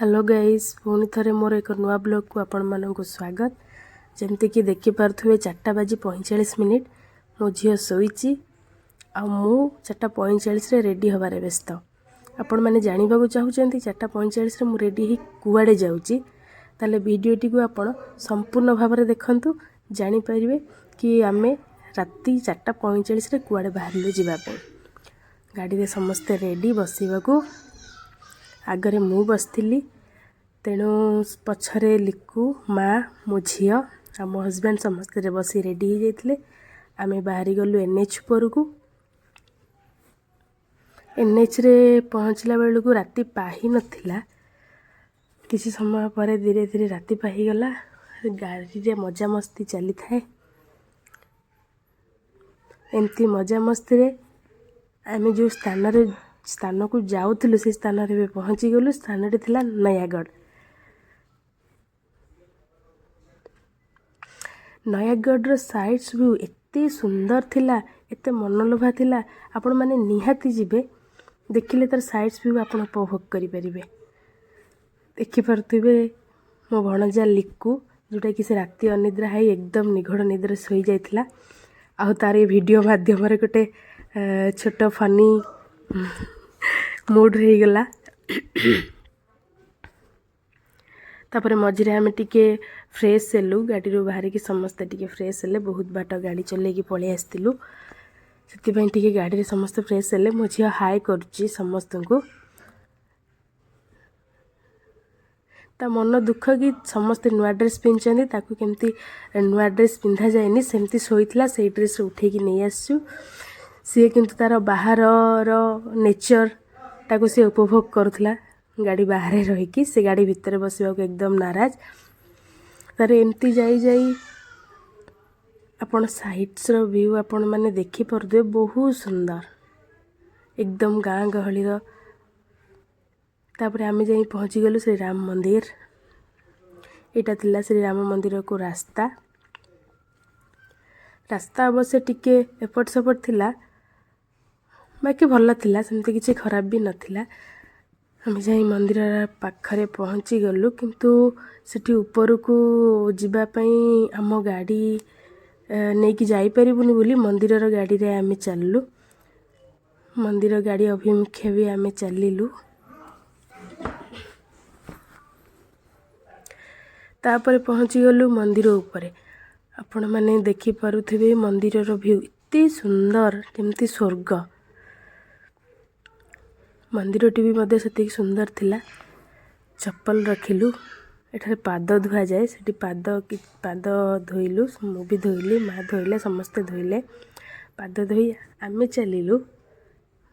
Hello guys पुणी थे मोर एक नुआ ब्लॉग को आपण मानक स्वागत। जमती कि देखिपे 4:45 मो झील शोची मु 4:45 रेडी हबार व्यस्त। आपण मैंने जानवा चाहूँगी 4:45 मु रेडी ही कुआड़े जाऊँगी ताले वीडियोटी को आपण संपूर्ण भाव में देखंतु जानीपर कि आम राति 4:45 कुआड़े बाहर जावाई। गाड़ी में समस्ते रेडी बसवाक आगरे मु बसती तेणु पछरे लिकु माँ मो झी आ मो हजबैंड समस्ते बसी रेडी हो जाते आम बाहरी गलु एनएच उपरकू। एनएच रे पहुँचला बेलू राति पाही नथिला। किसी समय पर धीरे धीरे राति पाहीगला। गाड़ी रे मजा मस्ती चली थाए। एमती मजा मस्ती रे आम जो स्थान को जाऊलु से स्थान रे पहुँची गलु। स्थान थिला नयागढ़। नयागढ़ साइड्स व्यू एते सुंदर थिला, एते मनोलोभा थिला। आपण माने निहाती जिबे देखिले तार साइड्स व्यू आपण उपभोग करि परिबे। देखि परथिबे मो भणजा लिकु जोटा कि से राति अनिद्रा है एकदम निघड़ निद्रा सोई जाइथिला। आ तार ये वीडियो माध्यम रे गोटे छोट फनी मूड रही गला। तापर मझे आम टिके फ्रेश हेलु। गाड़ी बाहर की समस्ते टिके फ्रेश हेले। बहुत बाट गाड़ी चलैकी पलि आसलु से टिके गाड़ी समस्ते फ्रेश हेले। मो झी हाय करुच्ची समस्त को। ता मन दुख कि समस्ते नुआ ड्रेस पिंधि ताकू केमती नुआ ड्रेस पिंधा जाएनी सेमती शोइथिला से ड्रेस उठेकी नहीं आसु। सी किंतु तार बाहर नेचर ताकू सी उपभोग करुला। गाड़ी बाहर रहीकि से गाड़ी भितर बसवा को एकदम नाराज। तार एमती जाई आपण साइड्स रो व्यू आपण माने देखि परदे बहुत सुंदर एकदम गाँ गहली रो। तापर आमे जाई पहुँची गलु श्री राम मंदिर। एटा थिला श्री राम मंदिर को रास्ता। रास्ता अवश्य टिके एपट सेपट थिला बाकी भल थिला, सेमती किसी खराब भी नथिला। आम जाई मंदिर पाखरे पहुँची गलु किंतु सेठी ऊपर को जीवापाई आम गाड़ी नहीं कि जाई परिबुनी बोली मंदिर गाड़ी रे आमे चललु। मंदिर गाड़ी अभिमुखे भी आमे चलिलु। तापर पहुँची गलु मंदिर उपरे। आपण माने देखि पारुथिबे मंदिर रो व्यू इत्ते सुंदर जेमती स्वर्ग। मंदिर टी भी मध्य सेति सुंदर थिला। चप्पल रखिलु। एठारे पाद धुआ जाए सेठी पाद धोइलु। मु भी धोइली, माँ धोइले, समस्ते धोइले। पाद धोई आमे चलिलु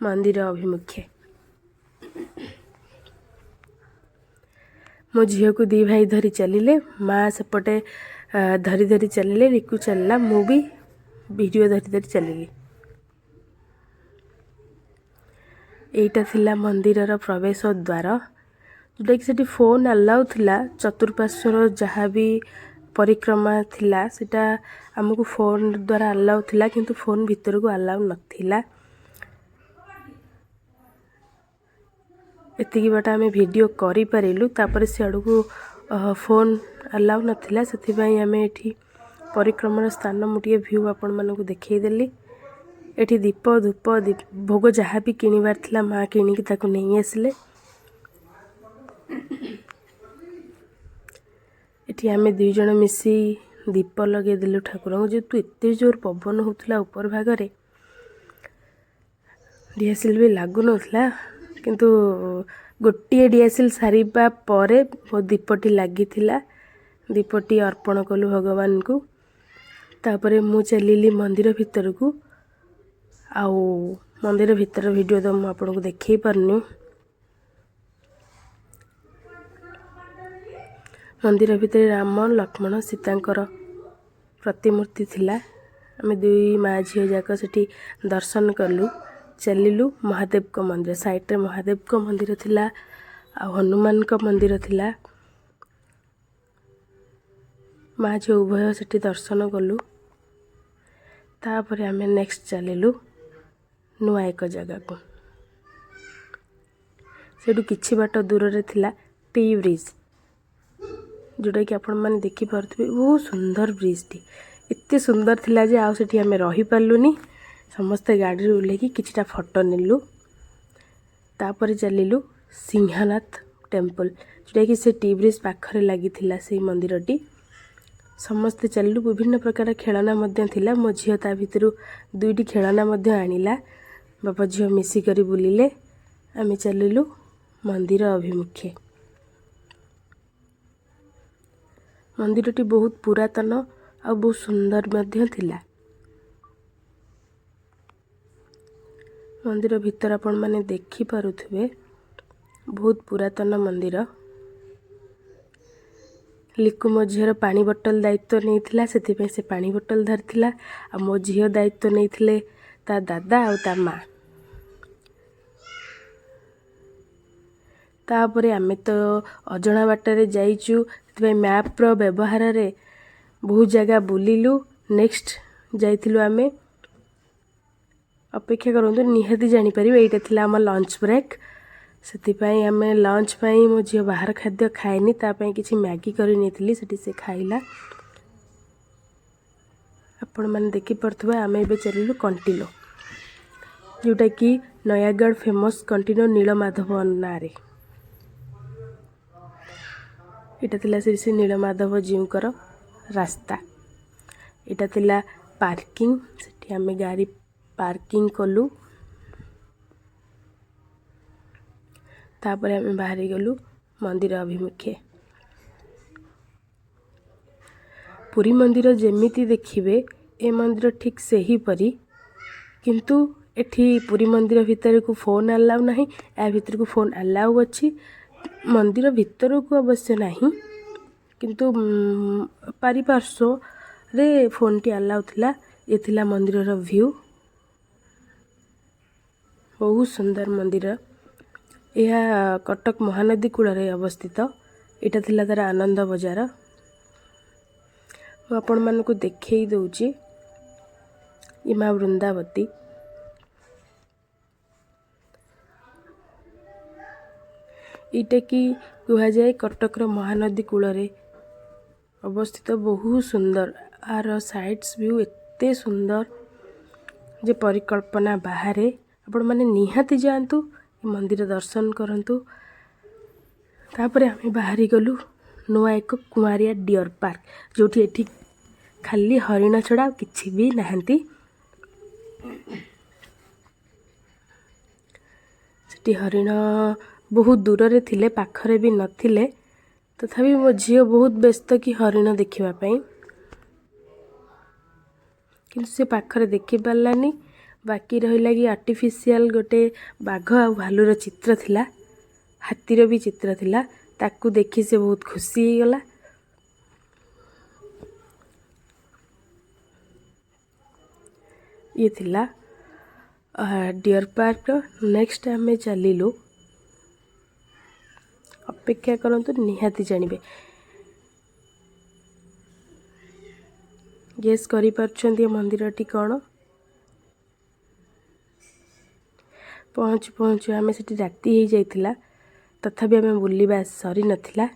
मंदिर अभिमुखे। मो झील को दी भाई धरी चलिले। माँ सेपटे धरी धरी चलिले। रिकु चलला, मु भी वीडियो धरी धरी चलिली। एटा थिला मंदिर प्रवेश द्वार जोटा कि सेठी फोन अलाउ थिला। चतुर्पार्श्वर जहाँ भी परिक्रमा थिला सेटा आमको फोन द्वारा अलाउ थिला किंतु फोन भीतर को अलाउ नथिला। एतिकी बाट आमे वीडियो करि परिलु। तापर से आड़ को फोन अलाउ नथिला सेथिबाई आमे एठी परिक्रमार स्थान मुटिए व्यू आपण मानकु देखै देली। एठी दीप धूप भोग जहाँ भी किनिबार थिला माँ किनिकी ताकू नहीं आसिले। एठी आमे दुई जण मिसी दीप लगे देलु ठाकुर को। जेतु एते जोर पवन होतला ऊपर भागरे डीएसएल भी लागु नथला किंतु गोटे डीएसएल सारिबा परे वो दीपटी लागी थिला। दीपटी अर्पण कलु भगवान को। तापरे मु चलिली मंदिर भितर को। आउ मंदिर भितर वीडियो तो मुझे आपको देखई पारनी। मंदिर भितर राम लक्ष्मण सीतांकर प्रतिमूर्ति थिला। आम दुई माँ झील जाक सेठी दर्शन कलु। चलिलु महादेव को मंदिर। साइड रे महादेव को मंदिर थिला आ हनुमान को मंदिर थिला। माँ झील उभय सेठी दर्शन कलु। तापर आम नेक्स्ट चलिलु नुआ एक जगह को। सेठू किछि बाट दूर रे थिला टी ब्रिज जोटा कि आपण मैंने देखिपे बहुत सुंदर ब्रिजटी एत सुंदर थिला जे आउ सेठी आमे रही पारलुनी समस्ते गाड़ी ओह्लैकी किछिटा फोटो नेलु तापर चलिलु सिंहनाथ टेम्पल जोटा कि से टी ब्रिज पाखरे लगी से मंदिरटी समस्ते चलिलु विभिन्न प्रकार खेलना मध्य थिला मो झियो ता भितरु दुईटी खेलना मध्य आनिला बापा झियो मिसिकरी बुलिले आमे चलिलु मंदिर अभिमुखे। मंदिरटी बहुत पुरातन आ बहुत सुंदर मध्य थिला। मंदिर भितर आपण माने देखि पारुथिबे बहुत पुरातन मंदिर। लिकु मो झीर पानी बोतल दायित्व नहीं से से पानी बोतल धरथिला आ मो झील दायित्व नहीं ता दादा आ ता माँ। तापरे आमे तो अजणा बाटर जाइचु मैप्र व्यवहार रे बहुत जगह बुलिलु। नेक्स्ट जाइथिलु आमे अपेक्षा करंतु निहाती जानी परिबे एटा थिला हमर लंच ब्रेक से आमे लंच पाई मो झियो बाहर खाद्य खाएनी तापाई किछि मैगी करी नेथिली सेठी से खाइला। आपण माने देखि परथबे आमे एबे चलिलु कंटिलो जोटा कि नयागढ़ फेमस कंटिलो नीलमाधव नारे एटा थिला श्री नीलमाधव जीउकर रास्ता। एटा थिला पार्किंग सेठी आमे गाड़ी पार्किंग कलु तापर आमे बाहरी गलु मंदिर अभिमुखे। पुरी मंदिर जेमिति देखिबे ए मंदिर ठीक से ही परी किंतु एठी पुरी मंदिर भितर को फोन अलाउ नहीं ए भितर को फोन अलाउ अच्छी मंदिर भितर को अवश्य नहीं किंतु पारिपार्श्व रे फोन टी अलाउ थिला। ये थिला मंदिर रो व्यू बहुत सुंदर मंदिर। यह कटक महानदी कूल अवस्थित। एटा थिला तार आनंद बजार आपण मानक देखई दउची इमा वृंदावती इटा कि कह जाए कटक महानदी कूल अवस्थित बहुत सुंदर आर साइड्स व्यू एते सुंदर जे परिकल्पना बाहर आपण माने निहाती जातु मंदिर दर्शन करंतु। तापरे आमे बाहरी गलु नुआ एक कुमारिया डियर पार्क जोठी एठी खाली हरिण छड़ा किछि भी नाहंती। सेठी हरिण बहुत दूर रे थिले पाखरे भी नथिले तथापि मो झियो बहुत व्यस्त कि हरिण देखिबा पई किंतु से पाखरे देखि पारलानी। बाकी रहिला कि आर्टिफिशियल गोटे बाघ आ भालुर चित्र थिला हाथीर भी चित्र थिला ताकू देखि से बहुत खुशी हो गला। ये थिला डियर पार्क। नेक्स्ट आमे चलिलु अपेक्षा करंतु निहाती जानिबे गेस करि परछन्ती मंदिरटी कोन पहुँचु पहुँचु आमे सेठी राति ही जाइथिला तथापि आमे बुलिबा सरी नथिला।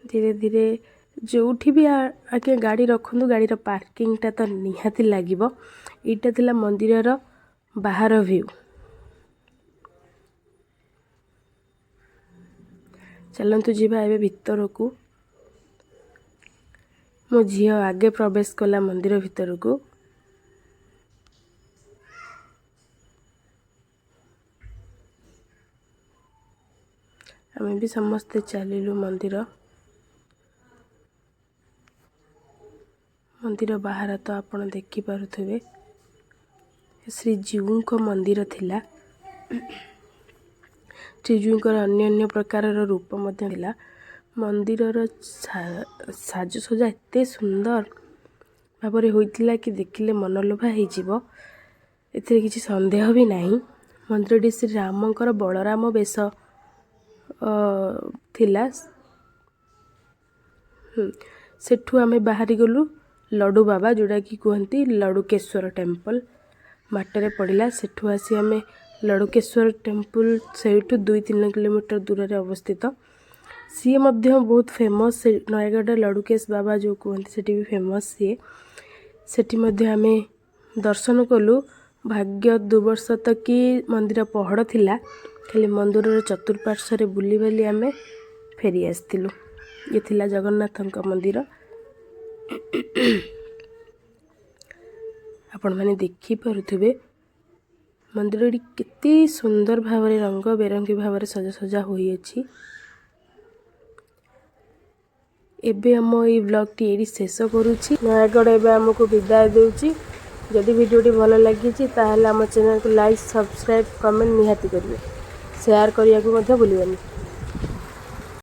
धीरे धीरे जोठी भी आगे गाड़ी रखु गाड़ी पार्किंग टा तो निहाती लागिबो। एटा थिला मंदिर रो बाहर व्यू। चलंतु जीवा एबे भितर को मो झियो आगे प्रवेश कला मंदिर भितर को आमे भी समस्ते चलिलु मंदिर। मंदिर बाहर तो आपण देखि पारुथिबे श्रीजीऊ को मंदिर थिला। श्रीजीऊ को अन्य अन्य प्रकार रूप मध्य थिला। मंदिर साजसजा एते सुंदर भाବରେ होइतिला कि देखिले मनलोभा हो जिवो एथिरे किछि संदेह भी नहीं। मंदिरटी श्री रामंकर बलराम बेश थिला। सेठू आमे बाहरी गलु लड्डू बाबा जोड़ा कि कहती लड्डूकेश्वर टेम्पल ବାଟରେ ପଡ଼ିଲା। ସେଠୁ ଆସି ଆମେ ଲଡ଼ୁକେଶ୍ୱର ଟେମ୍ପୁଲ ସେଇଠୁ 2-3 କିଲୋମିଟର ଦୂରରେ ଅବସ୍ଥିତ। ସିଏ ମଧ୍ୟ ବହୁତ ଫେମସ୍। ସେ ନୟାଗଡ଼ର ଲଡ଼ୁକେଶ ବାବା ଯେଉଁ କୁହନ୍ତି ସେଠି ବି ଫେମସ୍ ସିଏ। ସେଠି ମଧ୍ୟ ଆମେ ଦର୍ଶନ କଲୁ। ଭାଗ୍ୟ ଦୁର୍ବଶତ କି ମନ୍ଦିର ପହଡ଼ ଥିଲା, ଖାଲି ମନ୍ଦିରର ଚତୁଃପାର୍ଶ୍ୱରେ ବୁଲିବାଲି ଆମେ ଫେରି ଆସିଥିଲୁ। ଇଏ ଥିଲା ଜଗନ୍ନାଥଙ୍କ ମନ୍ଦିର। ଆପଣମାନେ ଦେଖିପାରୁଥିବେ ମନ୍ଦିରଟି କେତେ ସୁନ୍ଦର ଭାବରେ ରଙ୍ଗ ବେରଙ୍ଗୀ ଭାବରେ ସଜାସଜା ହୋଇଅଛି। ଏବେ ଆମ ଏଇ ବ୍ଲଗ୍ଟି ଏଇଠି ଶେଷ କରୁଛି। ନୟାଗଡ଼ ଏବେ ଆମକୁ ବିଦାୟ ଦେଉଛି। ଯଦି ଭିଡ଼ିଓଟି ଭଲ ଲାଗିଛି ତାହେଲେ ଆମ ଚ୍ୟାନେଲକୁ ଲାଇକ୍, ସବସ୍କ୍ରାଇବ୍, କମେଣ୍ଟ ନିହାତି କରିବେ। ସେୟାର କରିବାକୁ ମଧ୍ୟ ଭୁଲିବେନି।